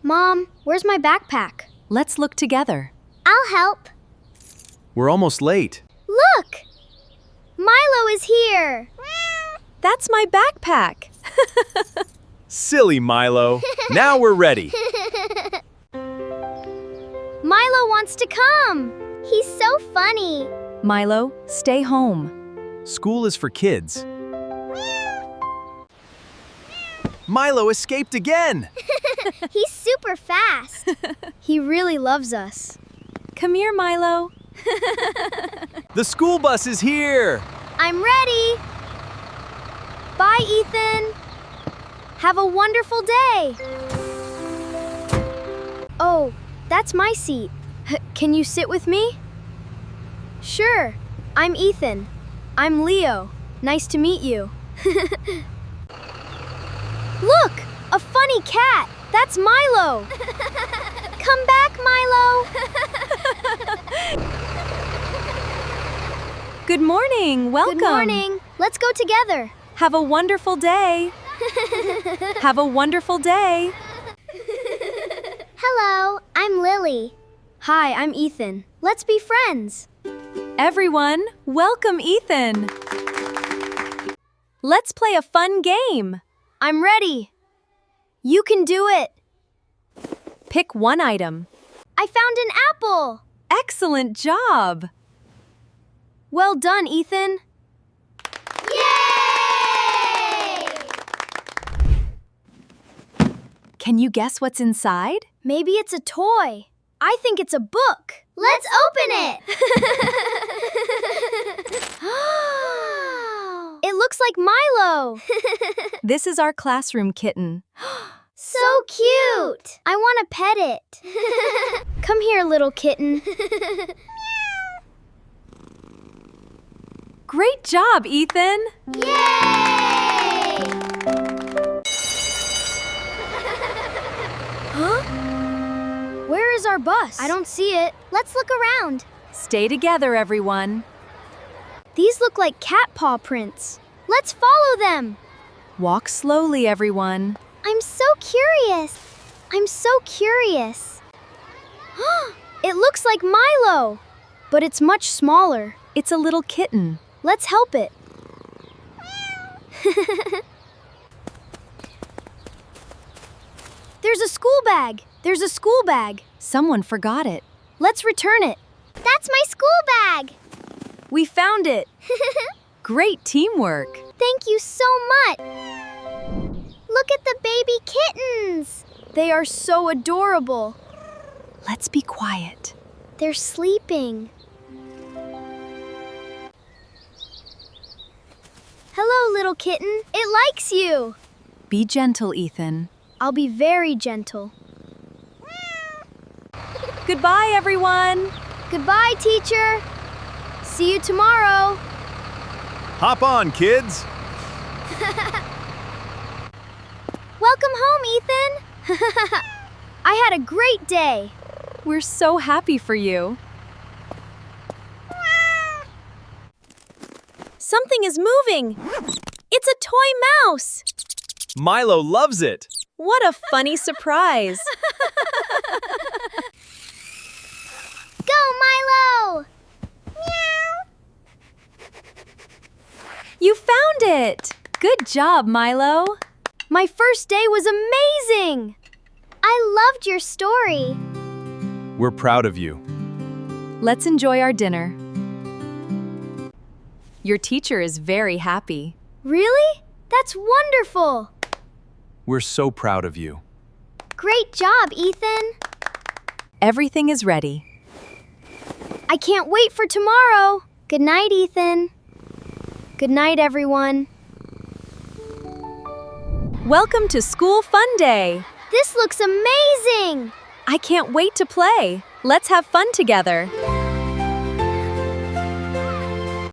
Mom, where's my backpack? Let's look together. I'll help. We're almost late. Look! Milo is here. That's my backpack. Silly Milo. Now we're ready. Milo wants to come. He's so funny. Milo, stay home. School is for kids. Milo escaped again. He's super fast. He really loves us. Come here, Milo. The school bus is here. I'm ready. Bye, Ethan. Have a wonderful day. Oh, that's my seat. Can you sit with me? Sure. I'm Ethan. I'm Leo. Nice to meet you. Look! A funny cat! That's Milo! Come back, Milo! Good morning. Welcome. Good morning. Let's go together. Have a wonderful day. Have a wonderful day. Hello, I'm Lily. Hi, I'm Ethan. Let's be friends. Everyone, welcome Ethan. Let's play a fun game. I'm ready. You can do it. Pick one item. I found an apple. Excellent job. Well done, Ethan. Yay! Can you guess what's inside? Maybe it's a toy. I think it's a book. Let's open it. It looks like Milo. This is our classroom kitten. So cute. I want to pet it. Come here, little kitten. Great job, Ethan. Yay! Huh? Where is our bus? I don't see it. Let's look around. Stay together, everyone. These look like cat paw prints. Let's follow them. Walk slowly, everyone. I'm so curious. I'm so curious. It looks like Milo, but it's much smaller. It's a little kitten. Let's help it. There's a school bag. There's a school bag. Someone forgot it. Let's return it. That's my school bag. We found it. Great teamwork. Thank you so much. Look at the baby kittens. They are so adorable. Let's be quiet. They're sleeping. Hello, little kitten. It likes you. Be gentle, Ethan. I'll be very gentle. Goodbye, everyone. Goodbye, teacher. See you tomorrow. Hop on, kids. Welcome home, Ethan. I had a great day. We're so happy for you. Something is moving. It's a toy mouse. Milo loves it. What a funny surprise. Go, Milo! Meow! You found it. Good job, Milo. My first day was amazing. I loved your story. We're proud of you. Let's enjoy our dinner. Your teacher is very happy. Really? That's wonderful. We're so proud of you. Great job, Ethan. Everything is ready. I can't wait for tomorrow. Good night, Ethan. Good night, everyone. Welcome to School Fun Day. This looks amazing. I can't wait to play. Let's have fun together.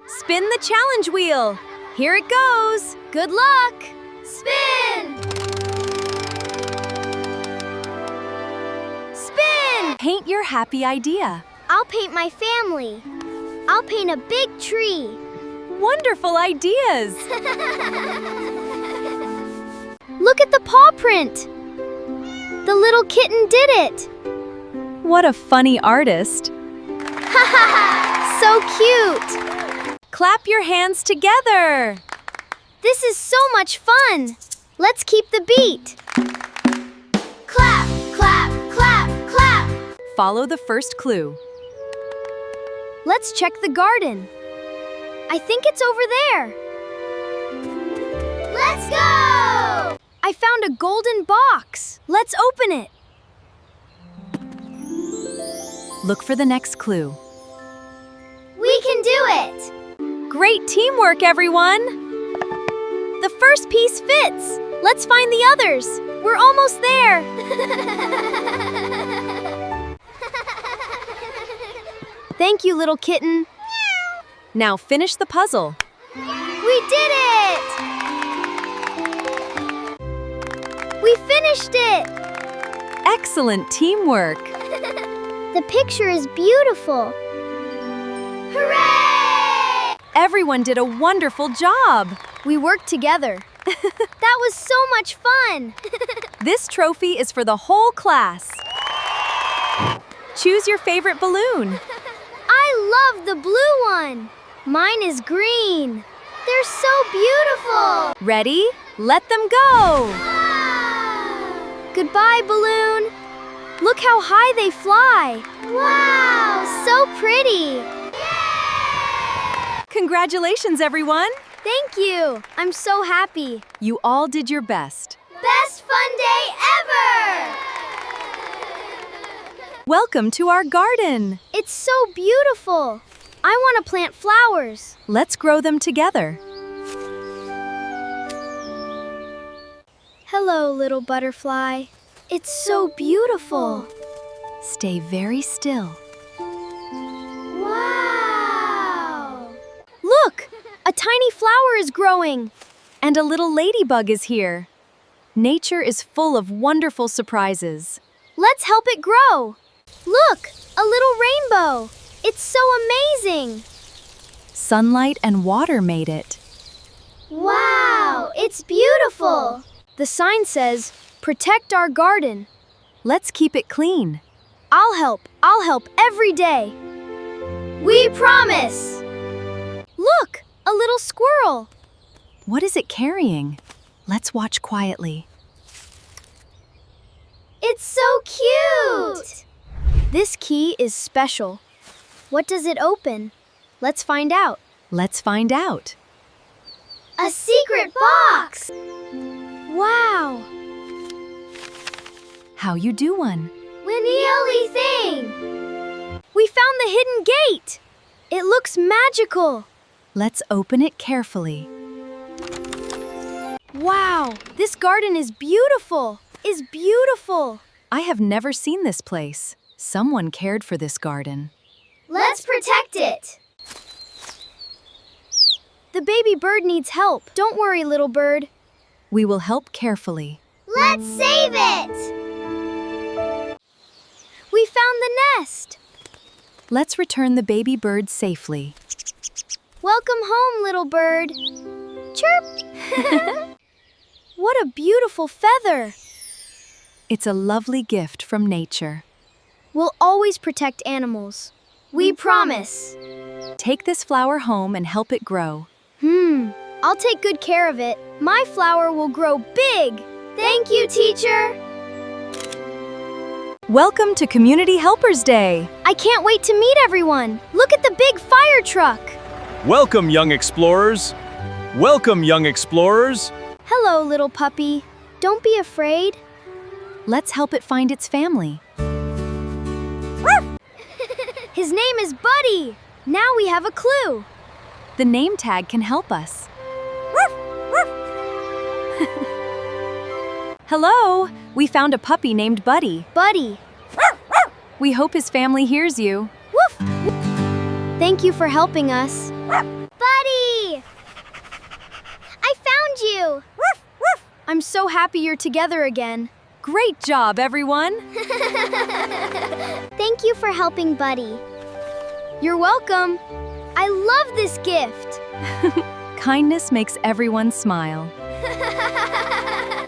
Spin the challenge wheel. Here it goes. Good luck. Spin! Spin! Paint your happy idea. I'll paint my family. I'll paint a big tree. Wonderful ideas. Look at the paw print. The little kitten did it! What a funny artist. So cute! Clap your hands together. This is so much fun! Let's keep the beat! Clap, clap, clap, clap! Follow the first clue. Let's check the garden. I think it's over there. Let's go! I found a golden box. Let's open it. Look for the next clue. We can do it! Great teamwork, everyone! The first piece fits. Let's find the others. We're almost there. Thank you, little kitten. Now finish the puzzle. We did it! We finished it! Excellent teamwork. The picture is beautiful. Hooray! Everyone did a wonderful job. We worked together. That was so much fun! This trophy is for the whole class. Choose your favorite balloon. I love the blue one. Mine is green. They're so beautiful. Ready? Let them go. Goodbye, balloon. Look how high they fly. Wow, so pretty. Congratulations, everyone. Thank you. I'm so happy. You all did your best. Best fun day ever! Welcome to our garden. It's so beautiful. I want to plant flowers. Let's grow them together. Hello, little butterfly. It's so beautiful. Stay very still. Wow! Look! A tiny flower is growing. And a little ladybug is here. Nature is full of wonderful surprises. Let's help it grow. Look! A little rainbow. It's so amazing. Sunlight and water made it. Wow! It's beautiful. The sign says, "Protect our garden." Let's keep it clean. I'll help every day. We promise! Look! A little squirrel. What is it carrying? Let's watch quietly. It's so cute! This key is special. What does it open? Let's find out. Let's find out. A secret box! Wow! How you doin'? Winnie thing! We found the hidden gate! It looks magical! Let's open it carefully. Wow! This garden is beautiful! I have never seen this place. Someone cared for this garden. Let's protect it! The baby bird needs help. Don't worry, little bird. We will help carefully. Let's save it! We found the nest! Let's return the baby bird safely. Welcome home, little bird. Chirp! What a beautiful feather! It's a lovely gift from nature. We'll always protect animals. We promise. Take this flower home and help it grow. I'll take good care of it. My flower will grow big. Thank you, teacher. Welcome to Community Helpers Day. I can't wait to meet everyone. Look at the big fire truck. Welcome, young explorers. Welcome, young explorers. Hello, little puppy. Don't be afraid. Let's help it find its family. His name is Buddy. Now we have a clue. The name tag can help us. Hello, we found a puppy named Buddy. Buddy. We hope his family hears you. Woof! Thank you for helping us. Buddy! I found you! I'm so happy you're together again. Great job, everyone. Thank you for helping Buddy. You're welcome. I love this gift. Kindness makes everyone smile.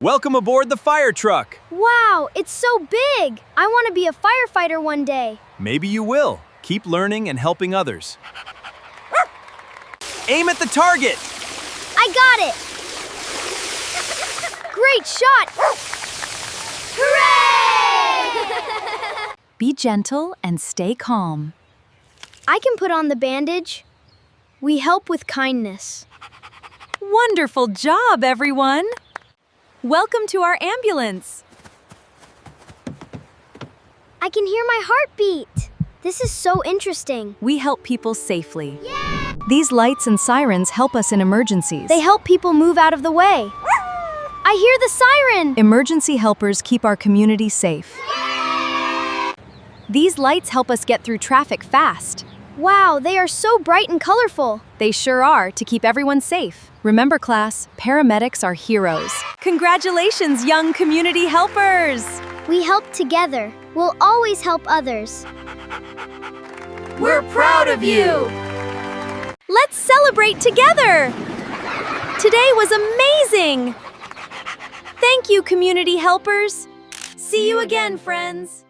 Welcome aboard the fire truck. Wow, it's so big! I want to be a firefighter one day. Maybe you will. Keep learning and helping others. Aim at the target. I got it! Great shot! Hooray! Be gentle and stay calm. I can put on the bandage. We help with kindness. Wonderful job, everyone! Welcome to our ambulance. I can hear my heartbeat. This is so interesting. We help people safely. These lights and sirens help us in emergencies. They help people move out of the way. I hear the siren! Emergency helpers keep our community safe. These lights help us get through traffic fast. Wow, they are so bright and colorful. They sure are, to keep everyone safe. Remember, class, paramedics are heroes. Congratulations, young community helpers! We help together. We'll always help others. We're proud of you! Let's celebrate together! Today was amazing! Thank you, community helpers! See you again, friends!